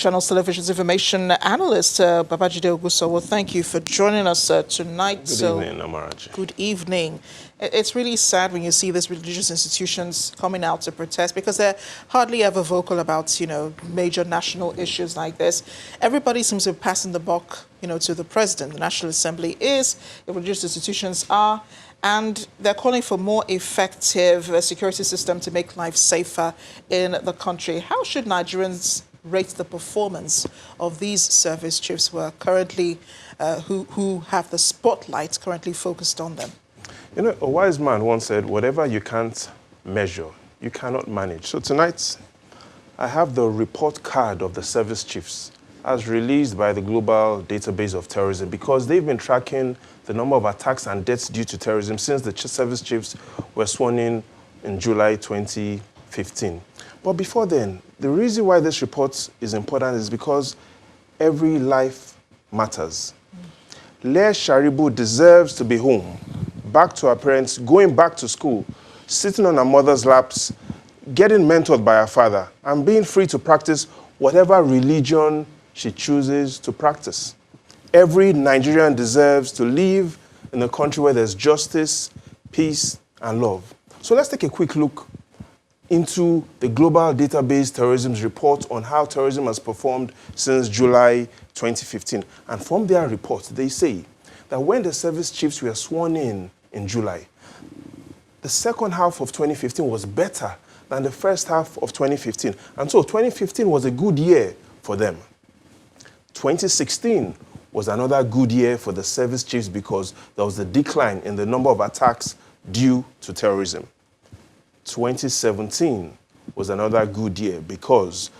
Channels Television's information analyst, Babajide Ogusowo. Thank you for joining us tonight. Good evening, Amarachi. Good evening. It's really sad when you see these religious institutions coming out to protest because they're hardly ever vocal about, major national issues like this. Everybody seems to be passing the buck, to the president. The National Assembly is, the religious institutions are, and they're calling for more effective security system to make life safer in the country. How should Nigerians rate the performance of these service chiefs who are currently, who have the spotlight currently focused on them? A wise man once said, whatever you can't measure, you cannot manage. So tonight, I have the report card of the service chiefs as released by the Global Database of Terrorism because they've been tracking the number of attacks and deaths due to terrorism since the service chiefs were sworn in July 2015. But before then, the reason why this report is important is because every life matters. Leah Sharibu deserves to be home, back to her parents, going back to school, sitting on her mother's laps, getting mentored by her father, and being free to practice whatever religion she chooses to practice. Every Nigerian deserves to live in a country where there's justice, peace, and love. So let's take a quick look into the Global Database Terrorism's report on how terrorism has performed since July 2015. And from their report, they say that when the service chiefs were sworn in July, the second half of 2015 was better than the first half of 2015. And so 2015 was a good year for them. 2016 was another good year for the service chiefs because there was a decline in the number of attacks due to terrorism. 2017 was another good year because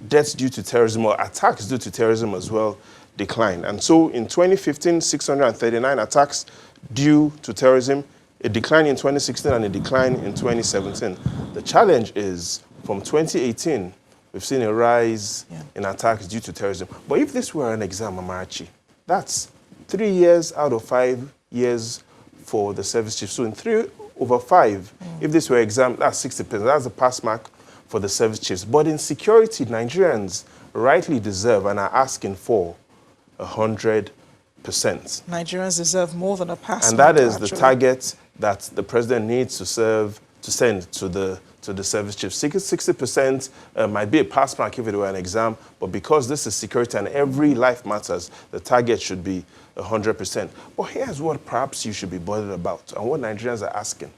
deaths due to terrorism or attacks due to terrorism as well declined. And so in 2015, 639 attacks due to terrorism, a decline in 2016 and a decline in 2017. The challenge is from 2018, we've seen a rise in attacks due to terrorism. But if this were an exam, Amarachi, that's 3 years out of 5 years for the service chief. So in 3 over 5, if this were exam, that's 60%. That's the pass mark for the service chiefs. But in security, Nigerians rightly deserve and are asking for 100%. Nigerians deserve more than a pass and mark, that is actually the target that the president needs to send to the service chiefs. 60% might be a pass mark if it were an exam, but because this is security and every life matters, the target should be 100%. But here's what perhaps you should be bothered about and what Nigerians are asking.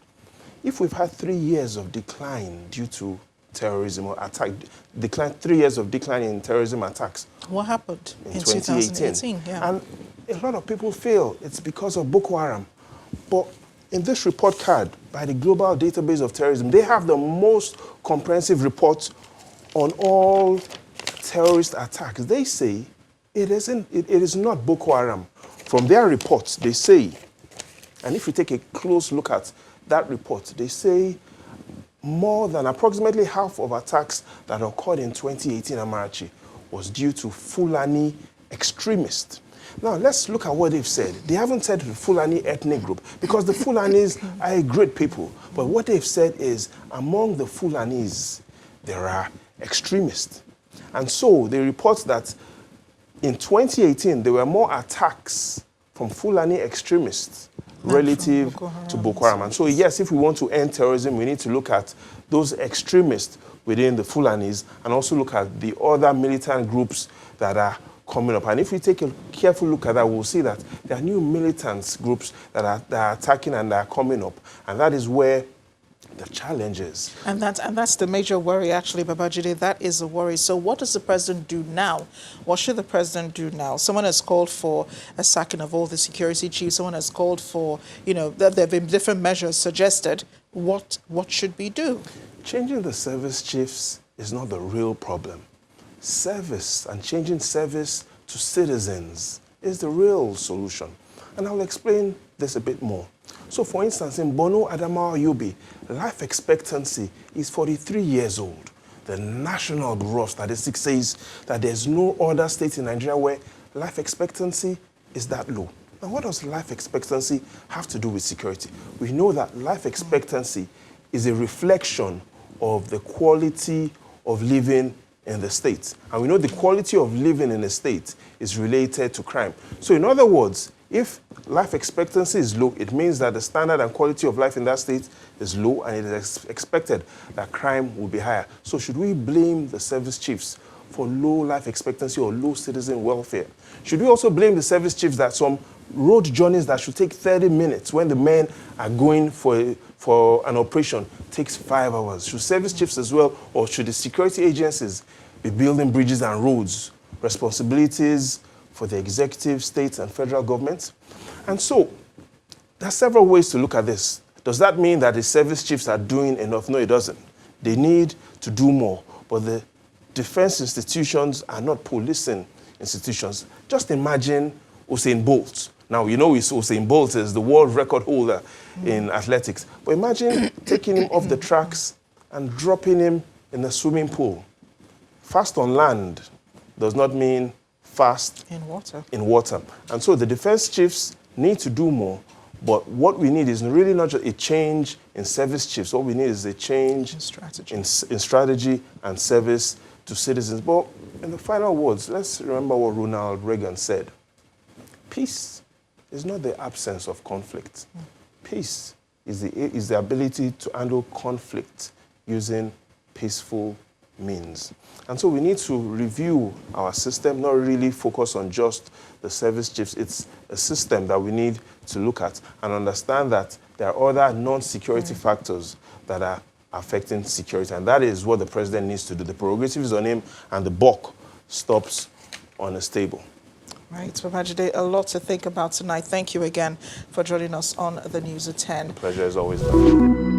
If we've had 3 years of decline due to terrorism or attack, 3 years of decline in terrorism attacks. What happened in 2018? Yeah. And a lot of people feel it's because of Boko Haram. But in this report card by the Global Database of Terrorism, they have the most comprehensive report on all terrorist attacks. They say it is not Boko Haram. From their reports, they say, and if you take a close look at that report, they say more than approximately half of attacks that occurred in 2018, Amarachi, was due to Fulani extremists. Now, let's look at what they've said. They haven't said the Fulani ethnic group, because the Fulanis are a great people. But what they've said is, among the Fulanis, there are extremists. And so they report that in 2018, there were more attacks from Fulani extremists relative to Boko Haram. And so, yes, if we want to end terrorism, we need to look at those extremists within the Fulanis and also look at the other militant groups that are coming up. And if we take a careful look at that, we'll see that there are new militant groups that are attacking and that are coming up. And that is where the challenge is. And that's the major worry, actually, Babajide. That is a worry. So what does the president do now? What should the president do now? Someone has called for a sacking of all the security chiefs. Someone has called for, there have been different measures suggested. What should we do? Changing the service chiefs is not the real problem. Service and changing service to citizens is the real solution. And I'll explain this a bit more. So, for instance, in Borno, Adamawa, Yobe, life expectancy is 43 years old. The National Bureau of Statistics says that there's no other state in Nigeria where life expectancy is that low. Now, what does life expectancy have to do with security? We know that life expectancy is a reflection of the quality of living in the state. And we know the quality of living in the state is related to crime. So in other words, if life expectancy is low, it means that the standard and quality of life in that state is low, and it is expected that crime will be higher. So should we blame the service chiefs for low life expectancy or low citizen welfare? Should we also blame the service chiefs that some road journeys that should take 30 minutes when the men are going for an operation takes 5 hours? Should service chiefs as well, or should the security agencies be building bridges and roads, responsibilities for the executive, state, and federal governments? And so there are several ways to look at this. Does that mean that the service chiefs are doing enough? No, it doesn't. They need to do more. But the defense institutions are not policing institutions. Just imagine Usain Bolt. Now, you know Usain Bolt is the world record holder in athletics. But imagine taking him off the tracks and dropping him in a swimming pool. Fast on land does not mean fast in water. And so the defense chiefs need to do more. But what we need is really not just a change in service chiefs. What we need is a change in strategy and service to citizens. But in the final words, let's remember what Ronald Reagan said. Peace is not the absence of conflict. Peace is the ability to handle conflict using peaceful means. And so we need to review our system, not really focus on just the service chiefs. It's a system that we need to look at and understand that there are other non-security factors that are affecting security. And that is what the president needs to do. The prerogative is on him, and the buck stops on his table. Right, Babajide, a lot to think about tonight. Thank you again for joining us on the News at 10. The pleasure is always mine.